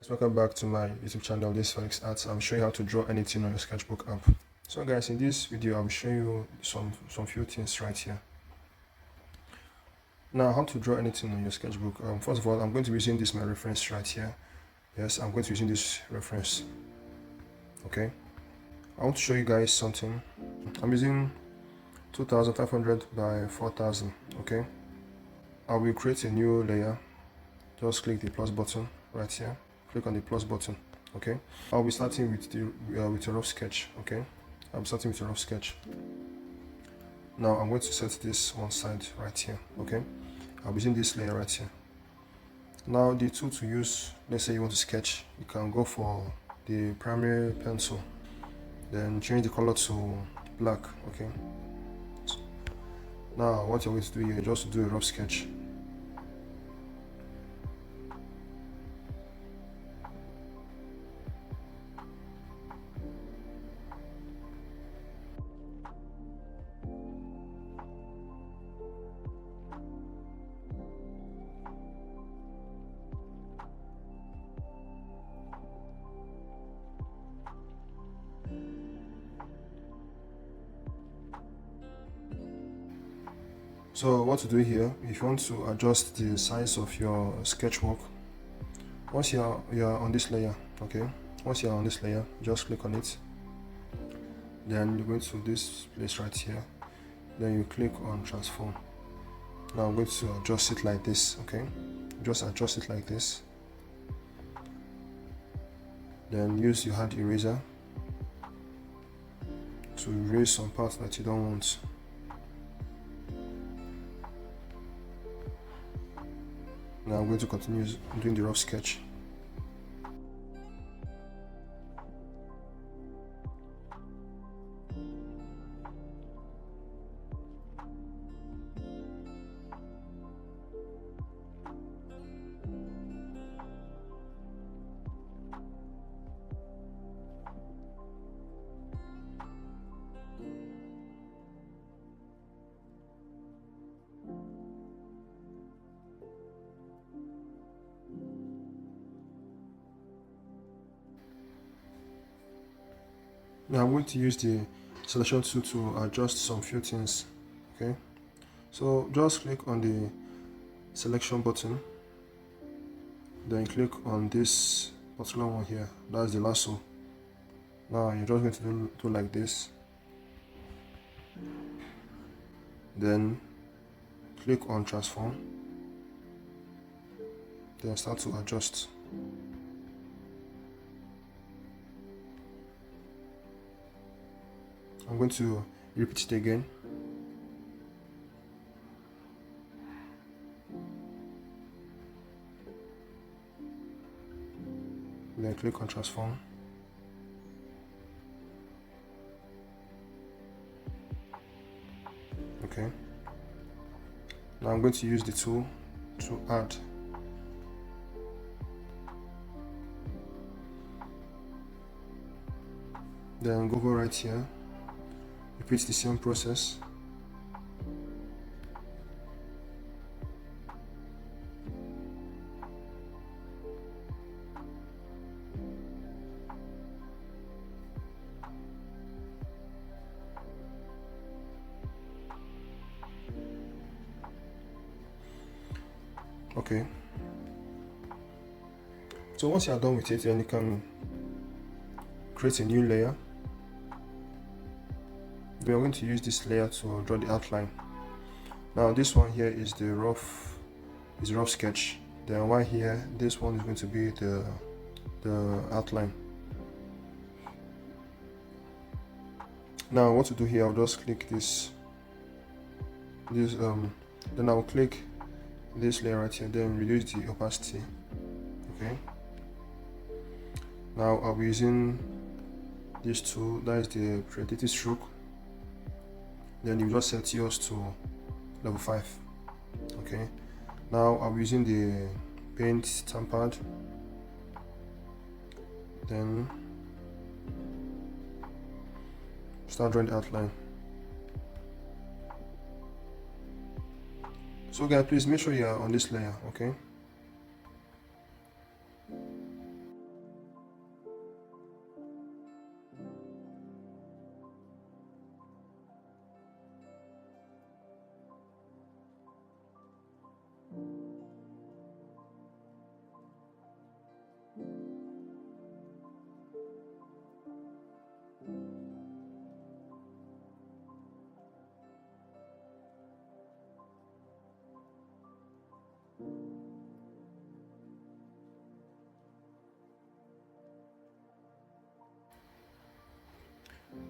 Welcome back to my YouTube channel. This is Felix Arts. I'm showing you how to draw anything on your sketchbook app. So guys, in this video I'll be showing you some few things right here. Now, how to draw anything on your sketchbook. First of all, I'm going to be using this my reference right here. Yes, I'm going to be using this reference. Okay, I want to show you guys something. I'm using 2500 by 4000. Okay, I will create a new layer. Just click the plus button right here. Click on the plus button. Okay, I'll be starting with a rough sketch. Okay, I'm starting with a rough sketch. Now I'm going to set this one side right here. Okay, I'll be using this layer right here. Now the tool to use, let's say you want to sketch, you can go for the primary pencil, then change the color to black. Okay, now what you're going to do here, just to do a rough sketch. So what to do here, if you want to adjust the size of your sketchwork, once you're on this layer, okay, once you're on this layer, just click on it, then you go to this place right here, then you click on transform. Now I'm going to adjust it like this. Okay, just adjust it like this, then use your hand eraser to erase some parts that you don't want. Now I'm going to continue doing the rough sketch. Now I'm going to use the selection tool to adjust some few things. Okay, so just click on the selection button, then click on this particular one here, that's the lasso. Now you're just going to do like this, then click on transform, then start to adjust. I'm going to repeat it again. Then click on transform. Okay. Now I'm going to use the tool to add. Then go over right here. Repeat the same process. Okay. So once you are done with it, then you can create a new layer. We are going to use this layer to draw the outline. Now this one here is the rough sketch. Then right here, this one is going to be the outline. Now what to do here, I'll just click this then I'll click this layer right here, then reduce the opacity. Okay, now I'll be using this tool, that is the creativity stroke. Then you just set yours to level 5. Okay, now I'm using the paint stamp pad, then start drawing the outline. So guys, please make sure you are on this layer. Okay,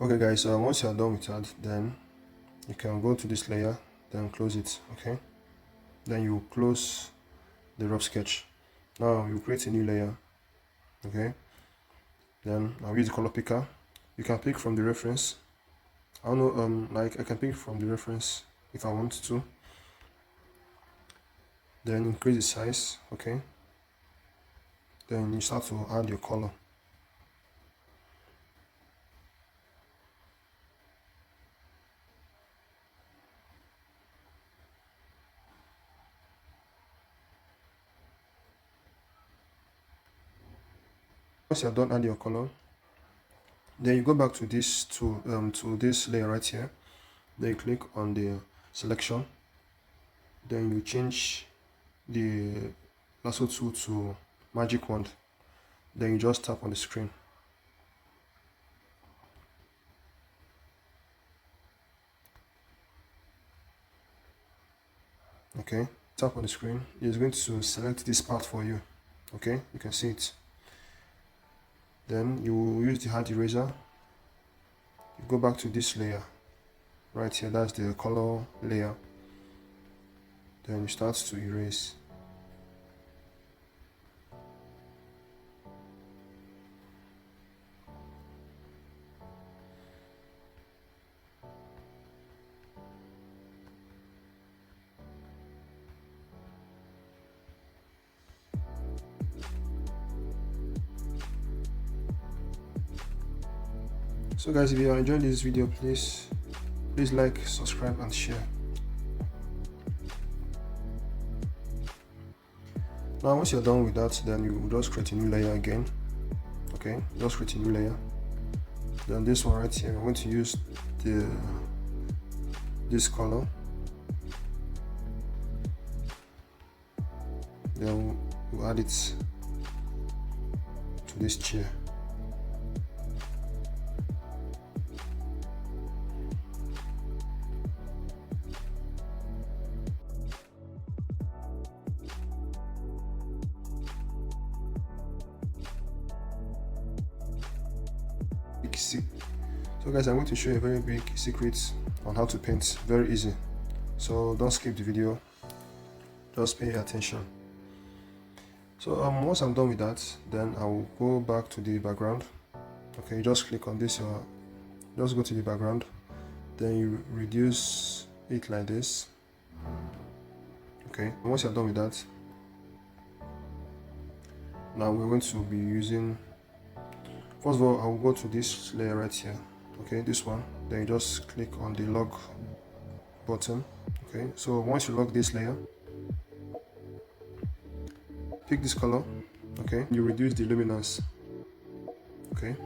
Okay guys, once you are done with that, then you can go to this layer, then close it. Okay, then you close the rough sketch. Now you create a new layer. Okay, then I'll use the color picker. You can pick from the reference. I don't know, like I can pick from the reference if I want to. Then increase the size. Okay, then you start to add your color. Once you're done adding your color, then you go back to this to this layer right here. Then you click on the selection. Then you change the lasso tool to magic wand. Then you just tap on the screen. Okay, tap on the screen. It's going to select this part for you. Okay, you can see it. Then you use the hard eraser. You go back to this layer right here. That's the color layer. Then you start to erase. So guys, if you are enjoying this video, please like, subscribe and share. Now once you're done with that, then you just create a new layer again. Okay, just create a new layer. Then this one right here, I'm going to use this color. Then we'll add it to this chair. So guys, I'm going to show you a very big secret on how to paint. Very easy, so don't skip the video, just pay attention. So once I'm done with that, then I will go back to the background. Okay, just click on this, just go to the background, then you reduce it like this. Okay, once you're done with that, now we're going to be using, first of all, I will go to this layer right here. Okay, this one. Then you just click on the log button. Okay, so once you log this layer, pick this color. Okay, you reduce the luminance. Okay,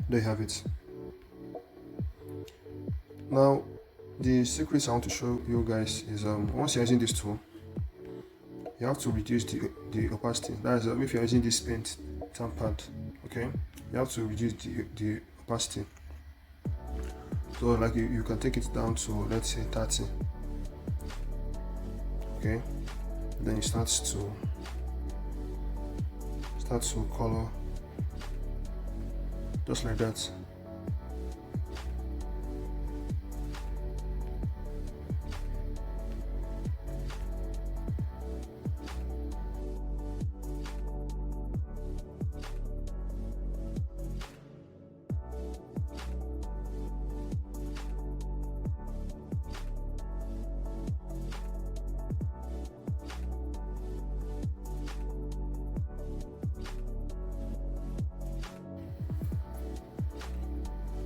there you have it. Now the secrets I want to show you guys is once you're using this tool, you have to reduce the opacity. That is, if you're using this paint pad, okay, you have to reduce the opacity. So like you can take it down to, let's say, 30. Okay, then you start to color just like that.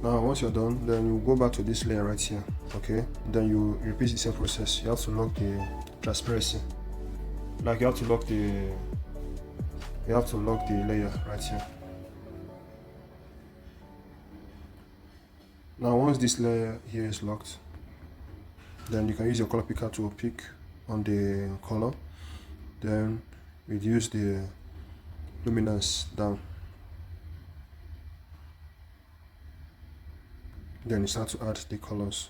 Now once you're done, then you go back to this layer right here. Okay, then you repeat the same process. You have to lock the transparency, like you have to lock the layer right here. Now once this layer here is locked, then you can use your color picker to pick on the color, then reduce the luminance down. Then you start to add the colors.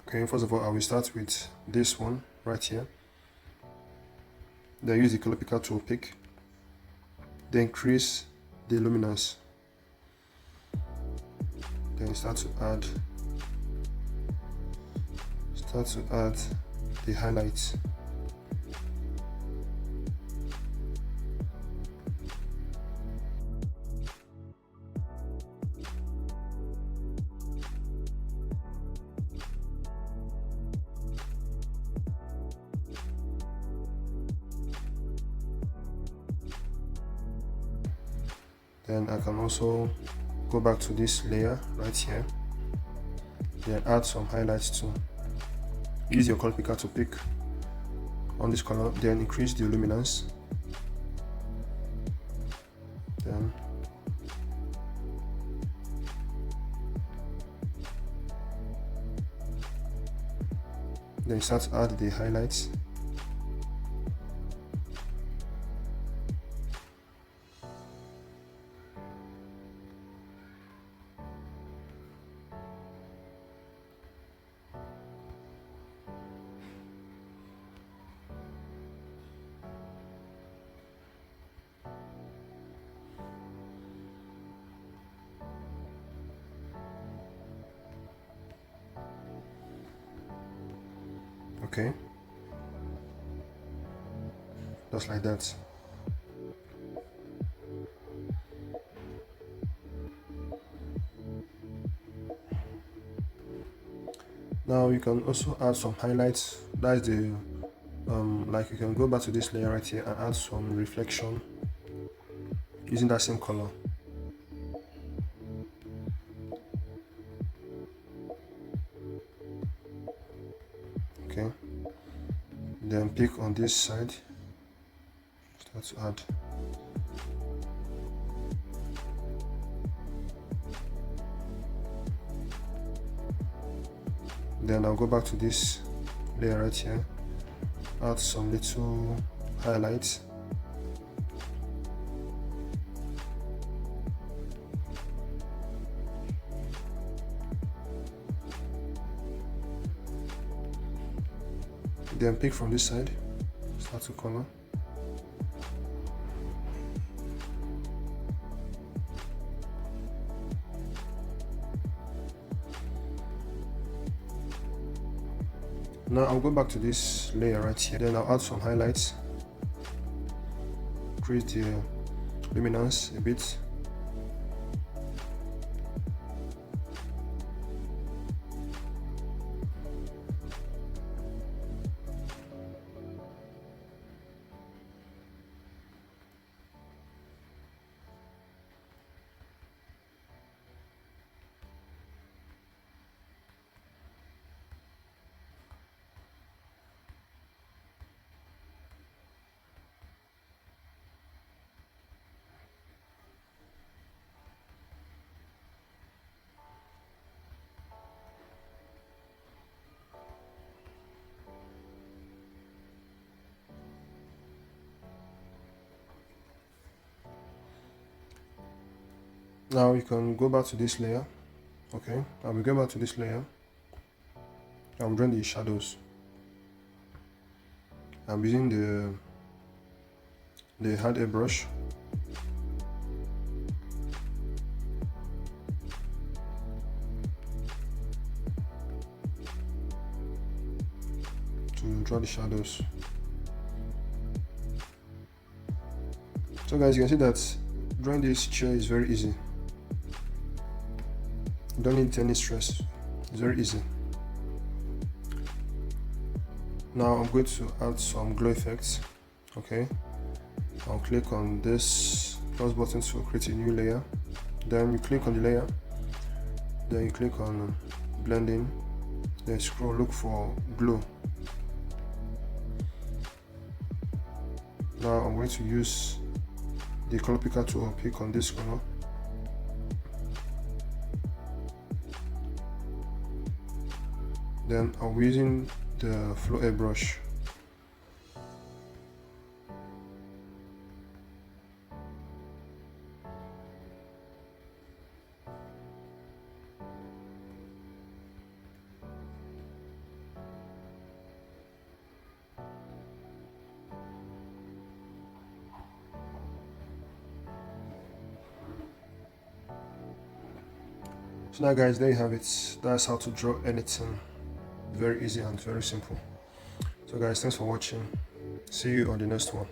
Okay, first of all, I will start with this one right here. Then use the color picker to pick. Then increase the luminance. Then start to add the highlights. Then I can also go back to this layer right here, then add some highlights too. Use your color picker to pick on this color, then increase the luminance. Then start to add the highlights. Okay, just like that. Now you can also add some highlights. That's the like you can go back to this layer right here and add some reflection using that same color. Okay, then pick on this side, start to add. Then I'll go back to this layer right here, add some little highlights. Then pick from this side, start to color. Now I'll go back to this layer right here, then I'll add some highlights, increase the luminance a bit. Now you can go back to this layer. Okay, I will go back to this layer. I will draw the shadows. I'm using the hard airbrush. To draw the shadows. So guys, you can see that drawing this chair is very easy. You don't need any stress. It's very easy. Now I'm going to add some glow effects. Okay, I'll click on this plus button to create a new layer. Then you click on the layer, then you click on blending, then scroll, look for glow. Now I'm going to use the color picker to pick on this color. Then I'm using the flow airbrush. So now guys, there you have it. That's how to draw anything. Very easy and very simple. So guys, thanks for watching. See you on the next one.